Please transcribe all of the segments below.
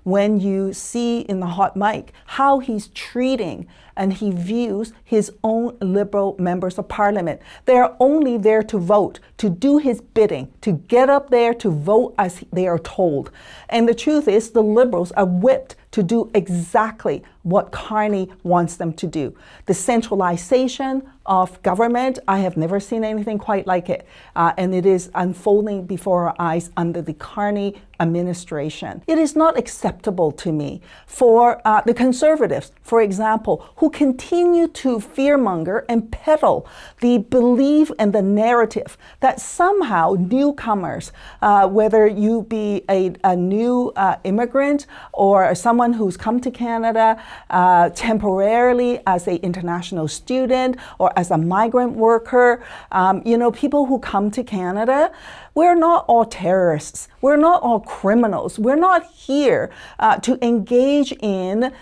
when you see in the hot mic how he's treating and he views his own Liberal members of Parliament. They're only there to vote, to do his bidding, to get up there to vote as they are told. And the truth is, the Liberals are whipped to do exactly what Carney wants them to do. The centralization of government, I have never seen anything quite like it. And it is unfolding before our eyes under the Carney administration. It is not acceptable to me for the Conservatives, for example, who continue to fearmonger and peddle the belief and the narrative that somehow newcomers, whether you be a new immigrant or someone who's come to Canada temporarily as an international student or as a migrant worker, people who come to Canada, we're not all terrorists. We're not all criminals. We're not here to engage in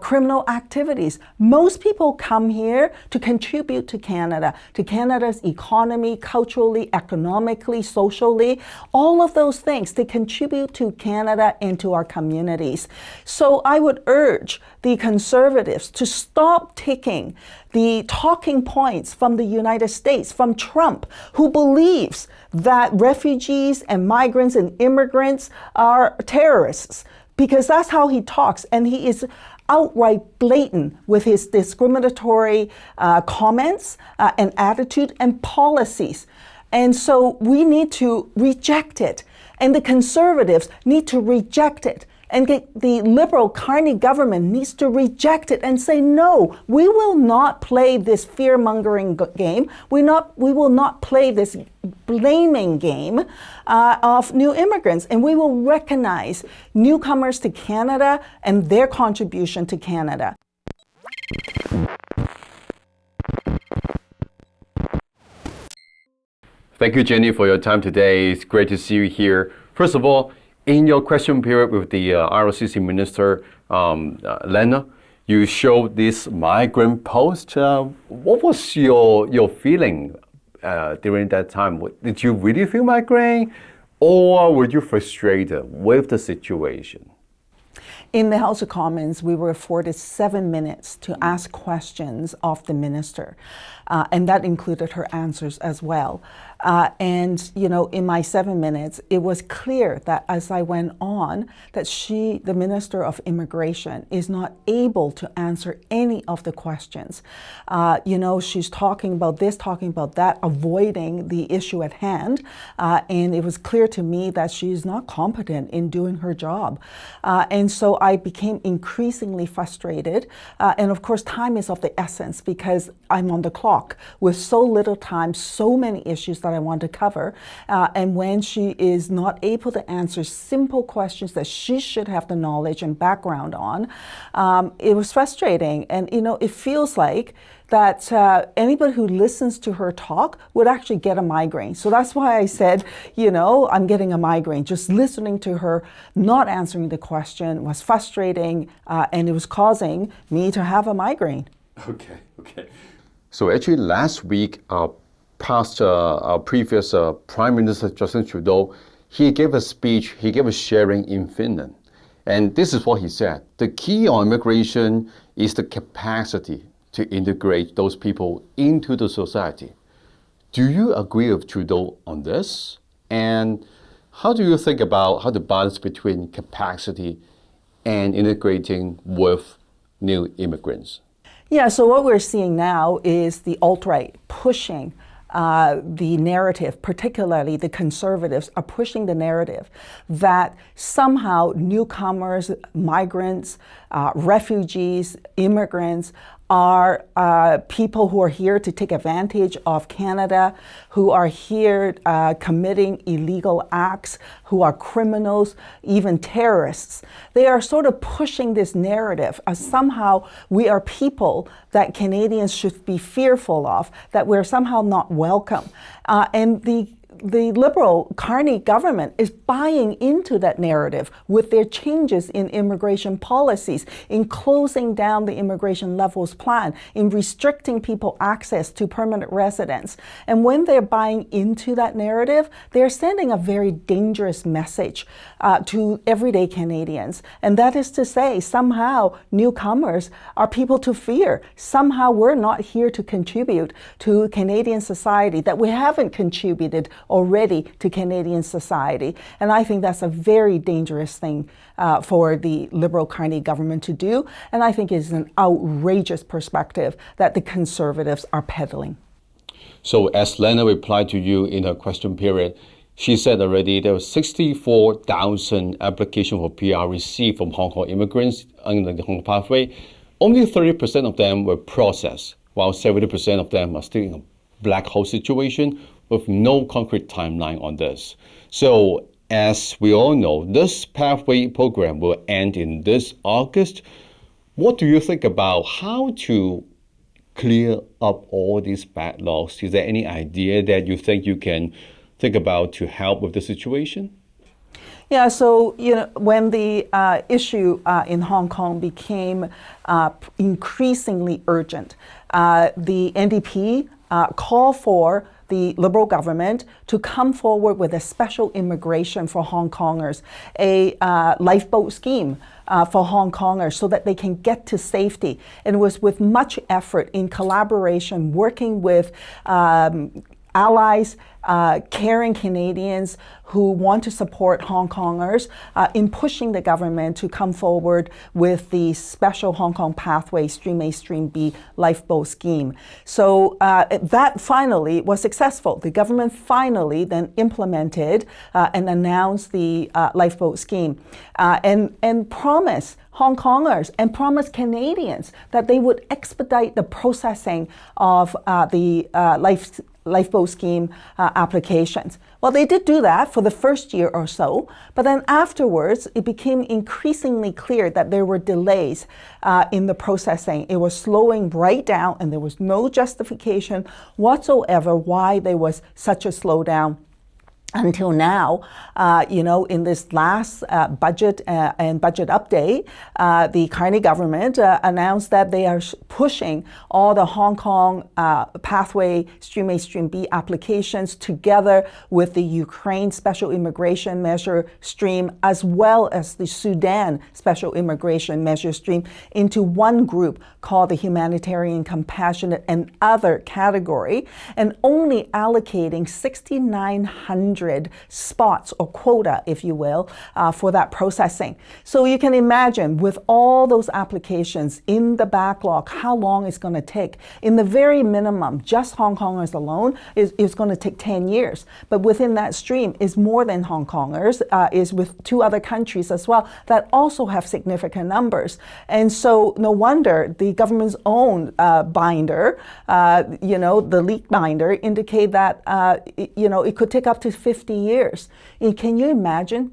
criminal activities. Most people come here to contribute to Canada's economy, culturally, economically, socially, all of those things to contribute to Canada and to our communities. So I would urge the Conservatives to stop taking the talking points from the United States, from Trump, who believes that refugees and migrants and immigrants are terrorists, because that's how he talks. And he is outright blatant with his discriminatory comments and attitude and policies. And so we need to reject it. And the Conservatives need to reject it. And the Liberal Carney government needs to reject it and say, no, we will not play this fear-mongering game. We will not play this blaming game of new immigrants. And we will recognize newcomers to Canada and their contribution to Canada. Thank you, Jenny, for your time today. It's great to see you here. First of all, in your question period with the ROCC Minister, Lena, you showed this migrant post. What was your feeling during that time? Did you really feel migraine, or were you frustrated with the situation? In the House of Commons, we were afforded 7 minutes to ask questions of the minister, and that included her answers as well. And, in my 7 minutes, it was clear that as I went on, that she, the Minister of Immigration, is not able to answer any of the questions. She's talking about this, talking about that, avoiding the issue at hand. And it was clear to me that she's not competent in doing her job. And so I became increasingly frustrated. And of course, time is of the essence because I'm on the clock with so little time, so many issues that I want to cover. And when she is not able to answer simple questions that she should have the knowledge and background on, it was frustrating. And, it feels like that anybody who listens to her talk would actually get a migraine. So that's why I said, I'm getting a migraine. Just listening to her not answering the question was frustrating, and it was causing me to have a migraine. Okay. So actually last week, our previous Prime Minister Justin Trudeau, he gave a speech, he gave a sharing in Finland. And this is what he said. The key on immigration is the capacity to integrate those people into the society. Do you agree with Trudeau on this? And how do you think about how the balance between capacity and integrating with new immigrants? Yeah, so what we're seeing now is the alt-right pushing the narrative, particularly the Conservatives are pushing the narrative that somehow newcomers, migrants, refugees, immigrants are people who are here to take advantage of Canada, who are here committing illegal acts, who are criminals, even terrorists. They are sort of pushing this narrative as somehow we are people that Canadians should be fearful of, that we're somehow not welcome. And the Liberal Carney government is buying into that narrative with their changes in immigration policies, in closing down the immigration levels plan, in restricting people access to permanent residence. And when they're buying into that narrative, they're sending a very dangerous message to everyday Canadians. And that is to say, somehow newcomers are people to fear. Somehow we're not here to contribute to Canadian society, that we haven't contributed already to Canadian society. And I think that's a very dangerous thing for the Liberal Carney government to do. And I think it's an outrageous perspective that the Conservatives are peddling. So as Lena replied to you in her question period, she said already there were 64,000 applications for PR received from Hong Kong immigrants under the Hong Kong pathway. Only 30% of them were processed, while 70% of them are still in a black hole situation with no concrete timeline on this. So as we all know, this pathway program will end in this August. What do you think about how to clear up all these backlogs? Is there any idea that you think you can think about to help with the situation? Yeah, so when the issue in Hong Kong became increasingly urgent, the NDP called for the Liberal government to come forward with a special immigration for Hong Kongers, a lifeboat scheme for Hong Kongers so that they can get to safety. And it was with much effort in collaboration, working with allies, caring Canadians who want to support Hong Kongers in pushing the government to come forward with the special Hong Kong pathway Stream A, Stream B lifeboat scheme. So that finally was successful. The government finally then implemented and announced the lifeboat scheme and promised Hong Kongers and promised Canadians that they would expedite the processing of the lifeboat scheme applications. Well, they did do that for the first year or so, but then afterwards, it became increasingly clear that there were delays in the processing. It was slowing right down, and there was no justification whatsoever why there was such a slowdown. Until now, in this last budget and budget update, the Carney government announced that they are pushing all the Hong Kong pathway Stream A, Stream B applications together with the Ukraine Special Immigration Measure Stream, as well as the Sudan Special Immigration Measure Stream, into one group called the Humanitarian, Compassionate, and Other category, and only allocating 6,900 spots or quota, if you will, for that processing. So you can imagine with all those applications in the backlog, how long it's going to take. In the very minimum, just Hong Kongers alone is going to take 10 years. But within that stream is more than Hong Kongers, is with 2 other countries as well that also have significant numbers. And so no wonder the government's own binder, the leak binder, indicate that, it could take up to 50 years. And can you imagine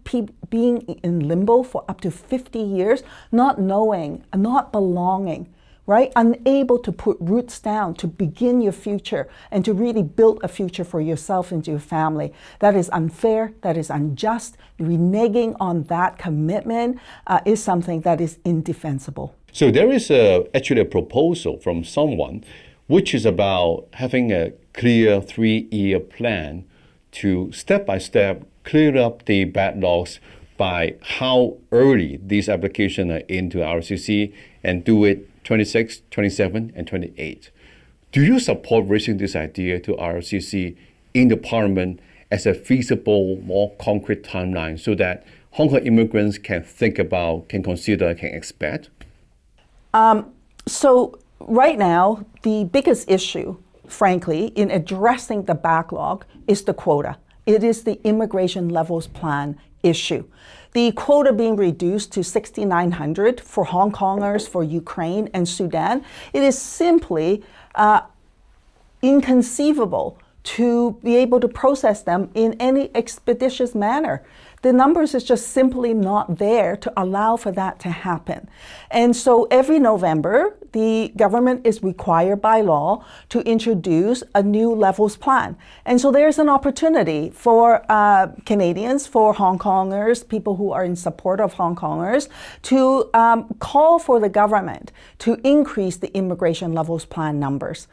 being in limbo for up to 50 years, not knowing, not belonging, right? Unable to put roots down to begin your future and to really build a future for yourself and your family. That is unfair, that is unjust. Reneging on that commitment is something that is indefensible. So there is actually a proposal from someone which is about having a clear 3-year plan to step-by-step clear up the backlogs by how early these applications are into RCC and do it 26, 27, and 28. Do you support raising this idea to RCC in the Parliament as a feasible, more concrete timeline so that Hong Kong immigrants can think about, can consider, can expect? So right now, the biggest issue, frankly, in addressing the backlog is the quota. It is the immigration levels plan issue. The quota being reduced to 6,900 for Hong Kongers, for Ukraine and Sudan, it is simply inconceivable to be able to process them in any expeditious manner. The numbers is just simply not there to allow for that to happen. And so every November, the government is required by law to introduce a new levels plan. And so there's an opportunity for Canadians, for Hong Kongers, people who are in support of Hong Kongers, to call for the government to increase the immigration levels plan numbers.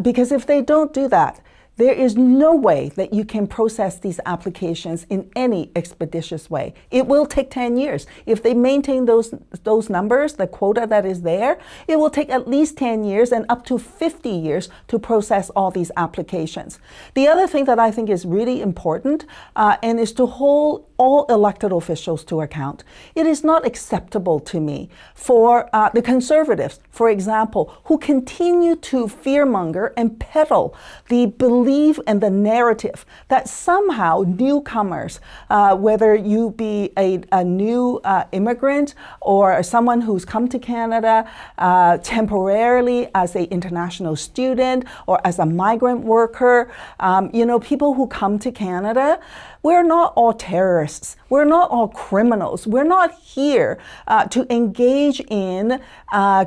Because if they don't do that, there is no way that you can process these applications in any expeditious way. It will take 10 years. If they maintain those numbers, the quota that is there, it will take at least 10 years and up to 50 years to process all these applications. The other thing that I think is really important and is to hold all elected officials to account. It is not acceptable to me for the Conservatives, for example, who continue to fearmonger and peddle the belief and the narrative that somehow newcomers, whether you be a new immigrant or someone who's come to Canada temporarily as an international student or as a migrant worker, people who come to Canada, we're not all terrorists. We're not all criminals. We're not here to engage in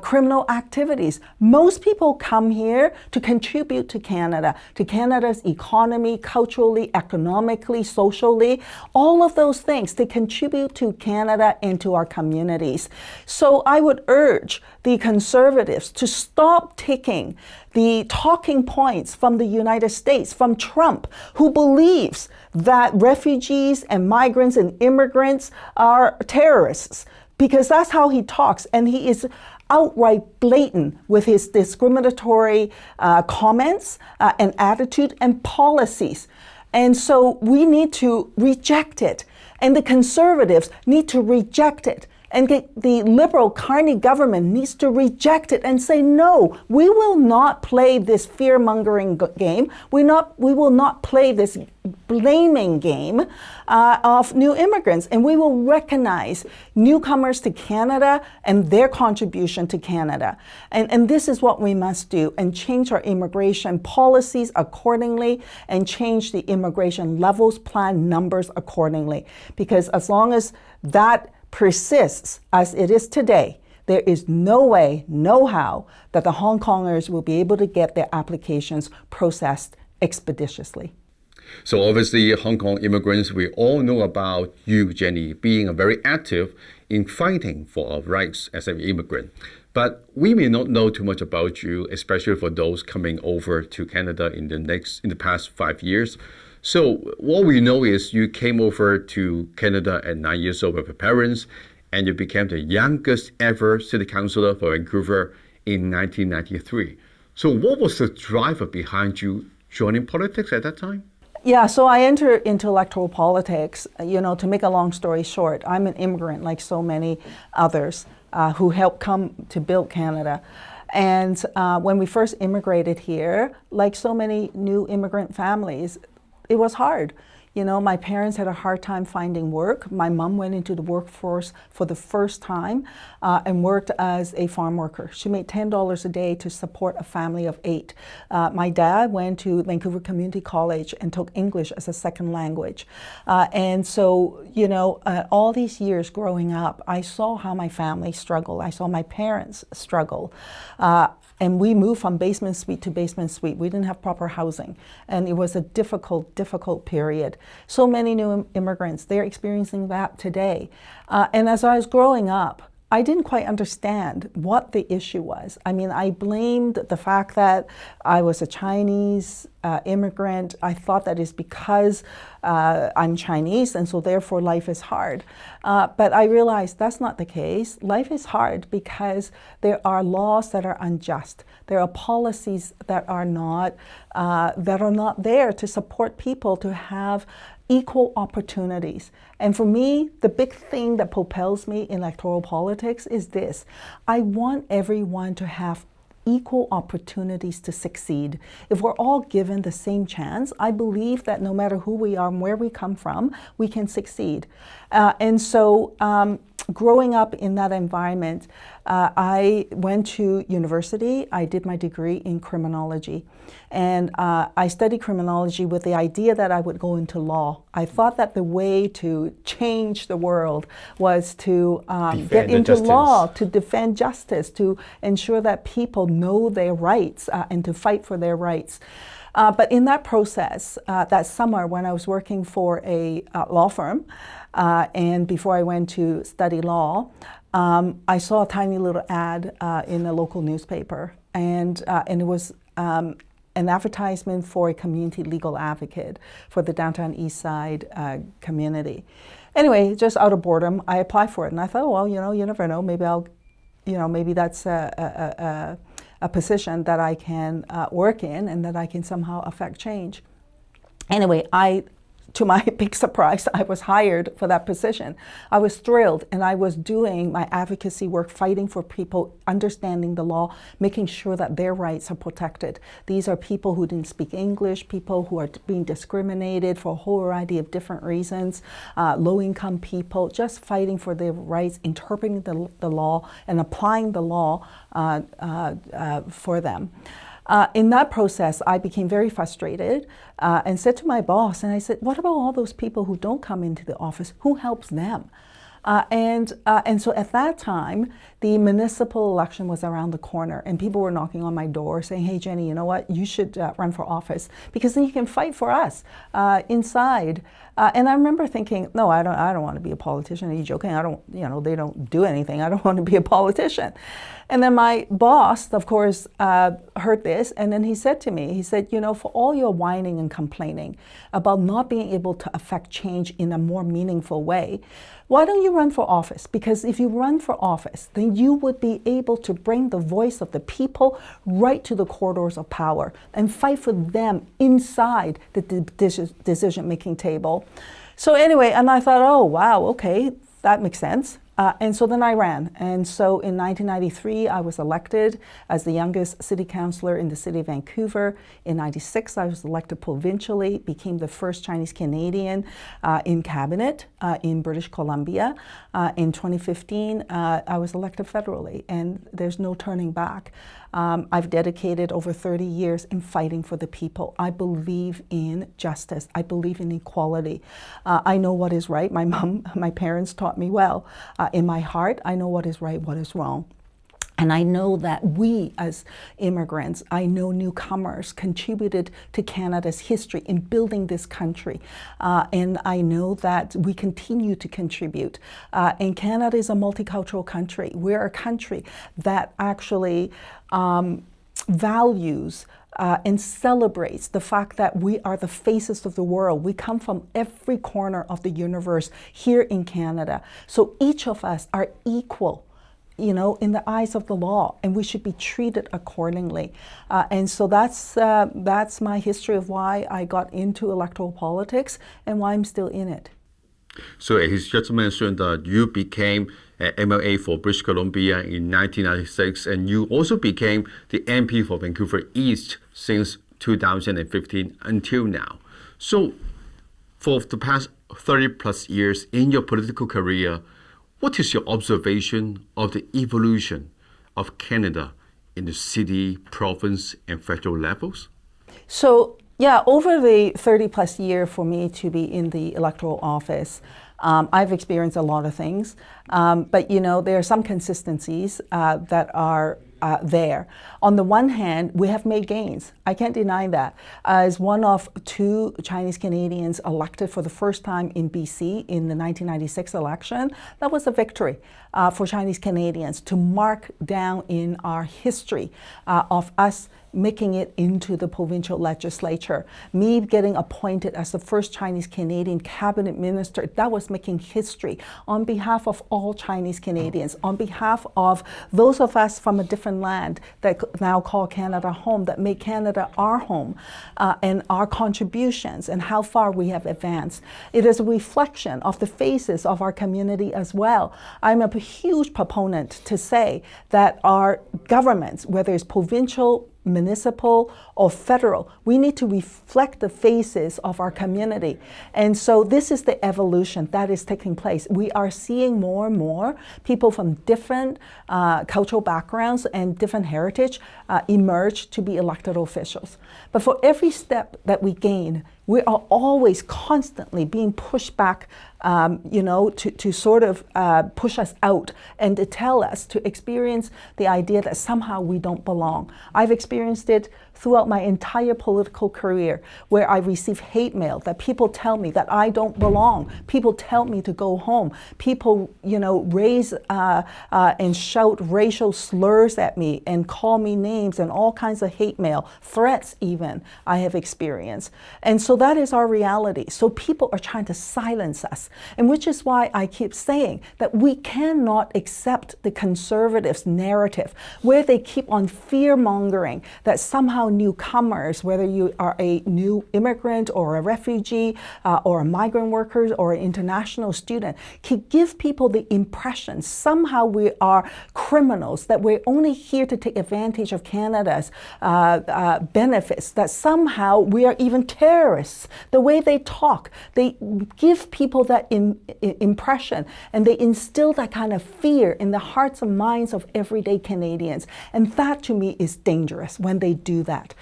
criminal activities. Most people come here to contribute to Canada's economy, culturally, economically, socially, all of those things to contribute to Canada and to our communities. So I would urge the Conservatives to stop taking the talking points from the United States, from Trump, who believes that refugees and migrants and immigrants are terrorists, because that's how he talks, and he is outright blatant with his discriminatory comments and attitude and policies. And so we need to reject it, and the Conservatives need to reject it. And the Liberal Carney government needs to reject it and say, no, we will not play this fear-mongering game. We will not play this blaming game of new immigrants. And we will recognize newcomers to Canada and their contribution to Canada. And this is what we must do, and change our immigration policies accordingly and change the immigration levels plan numbers accordingly. Because as long as that persists as it is today, there is no way, no how that the Hong Kongers will be able to get their applications processed expeditiously. So obviously, Hong Kong immigrants, we all know about you, Jenny, being very active in fighting for our rights as an immigrant. But we may not know too much about you, especially for those coming over to Canada in the past 5 years. So what we know is you came over to Canada at 9 years old with your parents, and you became the youngest ever city councillor for Vancouver in 1993. So what was the driver behind you joining politics at that time? Yeah, so I entered into electoral politics, to make a long story short. I'm an immigrant like so many others who helped come to build Canada. And when we first immigrated here, like so many new immigrant families, it was hard. My parents had a hard time finding work. My mom went into the workforce for the first time and worked as a farm worker. She made $10 a day to support a family of 8. My dad went to Vancouver Community College and took English as a second language. And so, all these years growing up, I saw how my family struggled. I saw my parents struggle. And we moved from basement suite to basement suite. We didn't have proper housing. And it was a difficult period. So many new immigrants, they're experiencing that today. And as I was growing up, I didn't quite understand what the issue was. I mean, I blamed the fact that I was a Chinese immigrant. I thought that is because I'm Chinese, and so therefore life is hard. But I realized that's not the case. Life is hard because there are laws that are unjust. There are policies that are not there to support people to have equal opportunities. And for me, the big thing that propels me in electoral politics is this. I want everyone to have equal opportunities to succeed. If we're all given the same chance, I believe that no matter who we are and where we come from, we can succeed. And so growing up in that environment, I went to university. I did my degree in criminology. And I studied criminology with the idea that I would go into law. I thought that the way to change the world was to get into law, to defend justice, to ensure that people know their rights and to fight for their rights. But in that process, that summer when I was working for a law firm, and before I went to study law, I saw a tiny little ad in a local newspaper, and it was an advertisement for a community legal advocate for the downtown East Side community. Anyway, just out of boredom, I applied for it, and I thought, well, you never know, maybe maybe that's a position that I can work in and that I can somehow affect change. Anyway, to my big surprise, I was hired for that position. I was thrilled, and I was doing my advocacy work, fighting for people, understanding the law, making sure that their rights are protected. These are people who didn't speak English, people who are being discriminated for a whole variety of different reasons, low-income people, just fighting for their rights, interpreting the law, and applying the law for them. In that process, I became very frustrated and said to my boss, and I said, what about all those people who don't come into the office? Who helps them? And so at that time, the municipal election was around the corner, and people were knocking on my door saying, hey, Jenny, you know what? You should run for office because then you can fight for us inside. And I remember thinking, no, I don't want to be a politician. Are you joking? They don't do anything. I don't want to be a politician. And then my boss, of course, heard this, and then he said to me, he said, for all your whining and complaining about not being able to affect change in a more meaningful way, why don't you run for office? Because if you run for office, then you would be able to bring the voice of the people right to the corridors of power and fight for them inside the decision-making table. So anyway, and I thought, oh, wow, okay, that makes sense. And so then I ran. And so in 1993, I was elected as the youngest city councillor in the city of Vancouver. In 96, I was elected provincially, became the first Chinese Canadian in cabinet in British Columbia. In 2015, I was elected federally, and there's no turning back. I've dedicated over 30 years in fighting for the people. I believe in justice. I believe in equality. I know what is right. My parents taught me well. In my heart, I know what is right, what is wrong. And I know that we as immigrants, I know newcomers contributed to Canada's history in building this country. And I know that we continue to contribute. And Canada is a multicultural country. We're a country that actually values and celebrates the fact that we are the faces of the world. We come from every corner of the universe here in Canada. So each of us are equal, in the eyes of the law, and we should be treated accordingly. And so that's my history of why I got into electoral politics and why I'm still in it. So he just mentioned that you became an MLA for British Columbia in 1996, and you also became the MP for Vancouver East since 2015 until now. So for the past 30 plus years in your political career, what is your observation of the evolution of Canada in the city, province, and federal levels? So, yeah, over the 30 plus year for me to be in the electoral office, I've experienced a lot of things, but there are some consistencies that are there. On the one hand, we have made gains. I can't deny that. As one of two Chinese Canadians elected for the first time in BC in the 1996 election, that was a victory for Chinese Canadians to mark down in our history of us making it into the provincial legislature. Me getting appointed as the first Chinese Canadian cabinet minister, that was making history on behalf of all Chinese Canadians, on behalf of those of us from a different land that now call Canada home, that make Canada our home, and our contributions and how far we have advanced. It is a reflection of the faces of our community as well. I'm a huge proponent to say that our governments, whether it's provincial, municipal or federal. We need to reflect the faces of our community. And so this is the evolution that is taking place. We are seeing more and more people from different cultural backgrounds and different heritage emerge to be elected officials. But for every step that we gain, we are always constantly being pushed back, to sort of push us out and to tell us to experience the idea that somehow we don't belong. I've experienced it throughout my entire political career, where I receive hate mail that people tell me that I don't belong. People tell me to go home. People, raise and shout racial slurs at me and call me names and all kinds of hate mail, threats even, I have experienced. And so that is our reality. So people are trying to silence us, and which is why I keep saying that we cannot accept the conservatives' narrative, where they keep on fear-mongering that somehow newcomers, whether you are a new immigrant or a refugee or a migrant worker or an international student, can give people the impression somehow we are criminals, that we're only here to take advantage of Canada's benefits, that somehow we are even terrorists. The way they talk, they give people that impression, and they instill that kind of fear in the hearts and minds of everyday Canadians. And that to me is dangerous when they do that.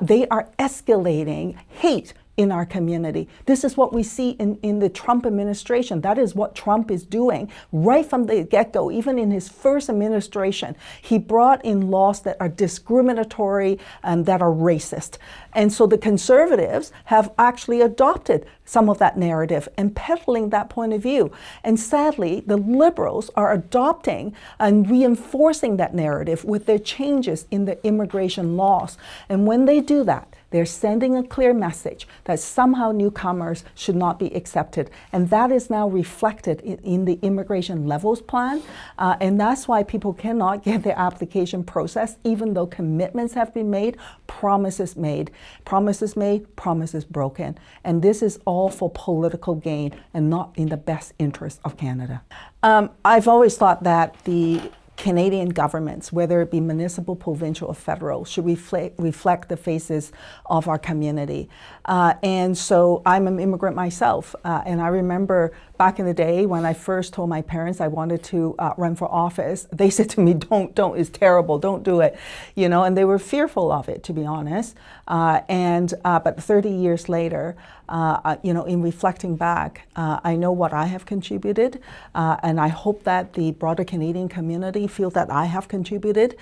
They are escalating hate in our community. This is what we see in the Trump administration. That is what Trump is doing right from the get-go. Even in his first administration, he brought in laws that are discriminatory and that are racist. And so the conservatives have actually adopted some of that narrative and peddling that point of view. And sadly, the liberals are adopting and reinforcing that narrative with their changes in the immigration laws. And when they do that, they're sending a clear message that somehow newcomers should not be accepted. And that is now reflected in the immigration levels plan. And that's why people cannot get their application processed, even though commitments have been made, promises made, promises broken. And this is all for political gain and not in the best interest of Canada. I've always thought that the Canadian governments, whether it be municipal, provincial, or federal, should reflect the faces of our community. And so I'm an immigrant myself, and I remember back in the day when I first told my parents I wanted to run for office, they said to me, don't, it's terrible, don't do it, and they were fearful of it, to be honest. But 30 years later, in reflecting back, I know what I have contributed, and I hope that the broader Canadian community feel that I have contributed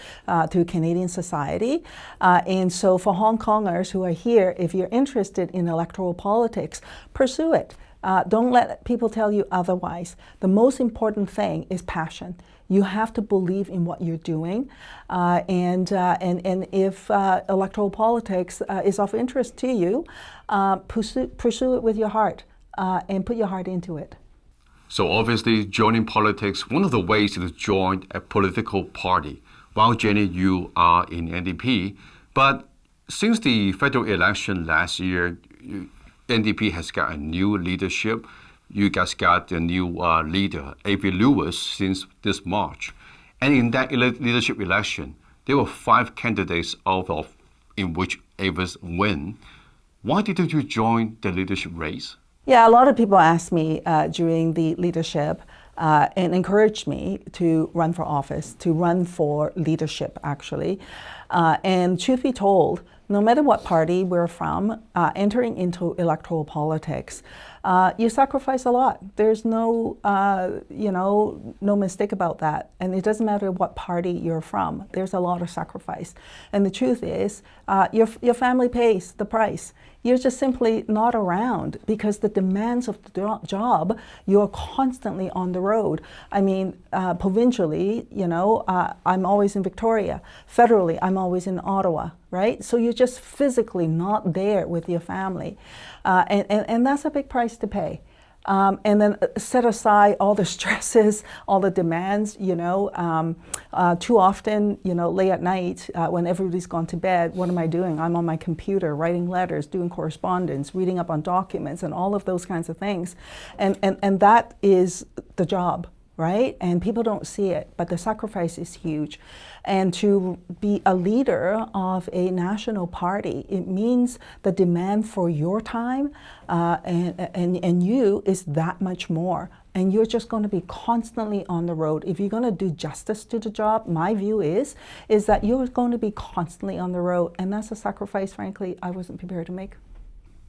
to Canadian society. And so for Hong Kongers who are here, if you're interested in electoral politics, pursue it. Don't let people tell you otherwise. The most important thing is passion. You have to believe in what you're doing, and if electoral politics is of interest to you, pursue it with your heart and put your heart into it. So obviously, joining politics, one of the ways is to join a political party. While Jenny, you are in NDP, but since the federal election last year, NDP has got a new leadership. You guys got a new leader, A.V. Lewis, since this March. And in that leadership election, there were 5 candidates in which A.V. win. Why did you join the leadership race? Yeah, a lot of people asked me during the leadership and encouraged me to run for office, to run for leadership, actually. And truth be told, no matter what party we're from, entering into electoral politics, you sacrifice a lot. There's no mistake about that. And it doesn't matter what party you're from. There's a lot of sacrifice. And the truth is, your family pays the price. You're just simply not around because the demands of the job, you're constantly on the road. I mean, provincially, I'm always in Victoria. Federally, I'm always in Ottawa, right? So you're just physically not there with your family. And that's a big price to pay. And then set aside all the stresses, all the demands, too often, late at night when everybody's gone to bed, what am I doing? I'm on my computer writing letters, doing correspondence, reading up on documents and all of those kinds of things. And that is the job. right? And people don't see it, but the sacrifice is huge. And to be a leader of a national party, it means the demand for your time and you is that much more. And you're just going to be constantly on the road. If you're going to do justice to the job, my view is that you're going to be constantly on the road. And that's a sacrifice, frankly, I wasn't prepared to make.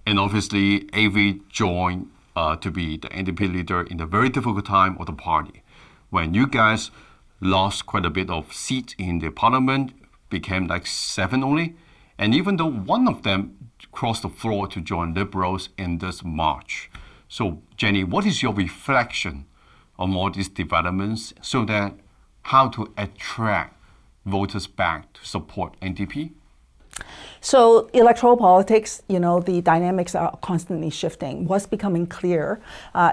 And obviously, AV joined to be the NDP leader in a very difficult time of the party. When you guys lost quite a bit of seats in the parliament, became like 7 only. And even though one of them crossed the floor to join Liberals in this March. So, Jenny, what is your reflection on all these developments so that how to attract voters back to support NDP? So electoral politics, the dynamics are constantly shifting. What's becoming clear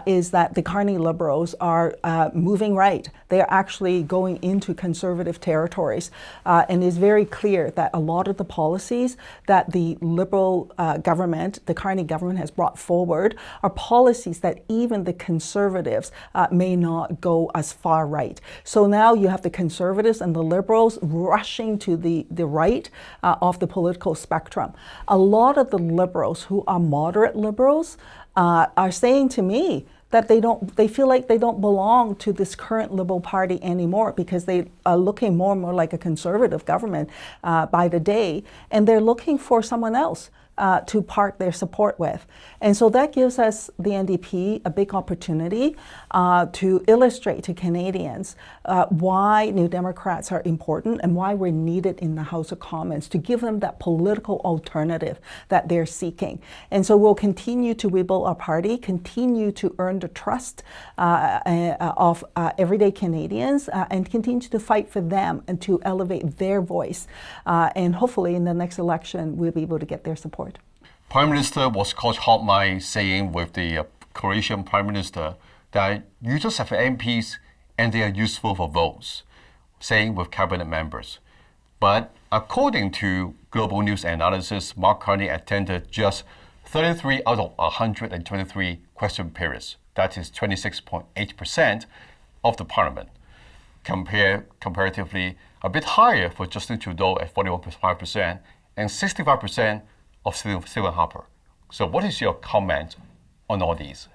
is that the Carney Liberals are moving right. They are actually going into conservative territories. And it's very clear that a lot of the policies that the Liberal government, the Carney government has brought forward are policies that even the Conservatives may not go as far right. So now you have the Conservatives and the Liberals rushing to the right of the political spectrum. A lot of the Liberals who are moderate Liberals are saying to me that they feel like they don't belong to this current Liberal Party anymore because they are looking more and more like a conservative government by the day, and they're looking for someone else to park their support with. And so that gives us, the NDP, a big opportunity to illustrate to Canadians why New Democrats are important and why we're needed in the House of Commons, to give them that political alternative that they're seeking. And so we'll continue to rebuild our party, continue to earn the trust of everyday Canadians, and continue to fight for them and to elevate their voice. And hopefully in the next election, we'll be able to get their support. Prime Minister was caught hot mic saying with the Croatian Prime Minister that you just have MPs and they are useful for votes, saying with cabinet members. But according to Global News Analysis, Mark Carney attended just 33 out of 123 question periods. That is 26.8% of the parliament. Comparatively a bit higher for Justin Trudeau at 41.5% and 65% of Stephen Harper. So what is your comment on all these?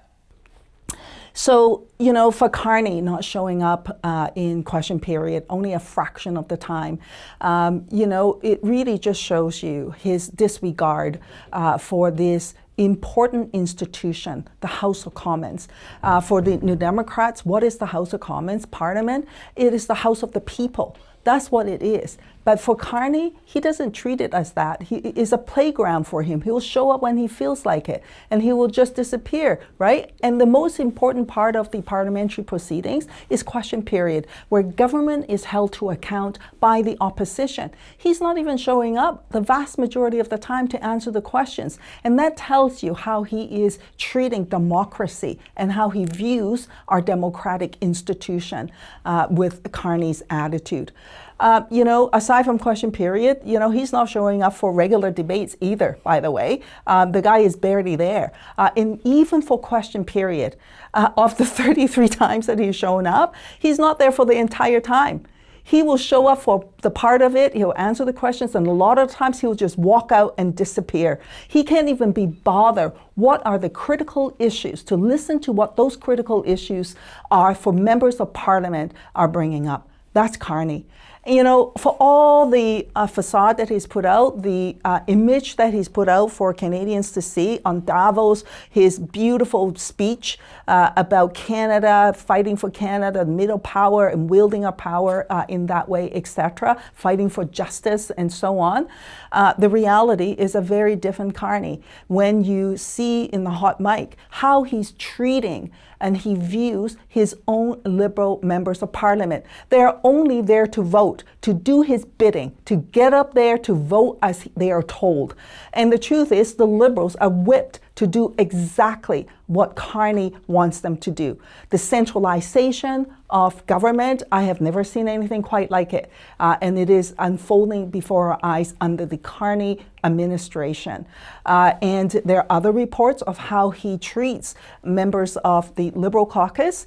So, for Carney not showing up in question period, only a fraction of the time, it really just shows you his disregard for this important institution, the House of Commons. For the New Democrats, what is the House of Commons? Parliament? It is the House of the people. That's what it is. But for Carney, he doesn't treat it as that. He is a playground for him. He will show up when he feels like it, and he will just disappear, right? And the most important part of the parliamentary proceedings is question period, where government is held to account by the opposition. He's not even showing up the vast majority of the time to answer the questions. And that tells you how he is treating democracy and how he views our democratic institution with Carney's attitude. Aside from question period, he's not showing up for regular debates either, by the way. The guy is barely there. And even for question period, of the 33 times that he's shown up, he's not there for the entire time. He will show up for the part of it, he'll answer the questions, and a lot of times he'll just walk out and disappear. He can't even be bothered. What are the critical issues? To listen to what those critical issues are for members of parliament are bringing up. That's Carney. For all the facade that he's put out, the image that he's put out for Canadians to see on Davos, his beautiful speech about Canada, fighting for Canada, middle power and wielding our power in that way, etc., fighting for justice and so on. The reality is a very different Carney. When you see in the hot mic how he's treating and he views his own Liberal members of Parliament. They're only there to vote, to do his bidding, to get up there to vote as they are told. And the truth is the Liberals are whipped to do exactly what Carney wants them to do. The centralization of government, I have never seen anything quite like it. And it is unfolding before our eyes under the Carney administration. And there are other reports of how he treats members of the Liberal caucus,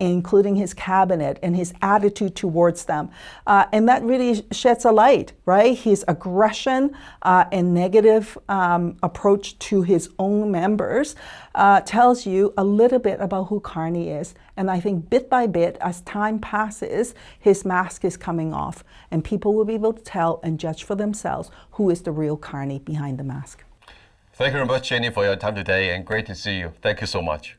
including his cabinet, and his attitude towards them. And that really sheds a light, right? His aggression and negative approach to his own members tells you a little bit about who Carney is. And I think bit by bit, as time passes, his mask is coming off, and people will be able to tell and judge for themselves who is the real Carney behind the mask. Thank you very much, Jenny, for your time today, and great to see you. Thank you so much.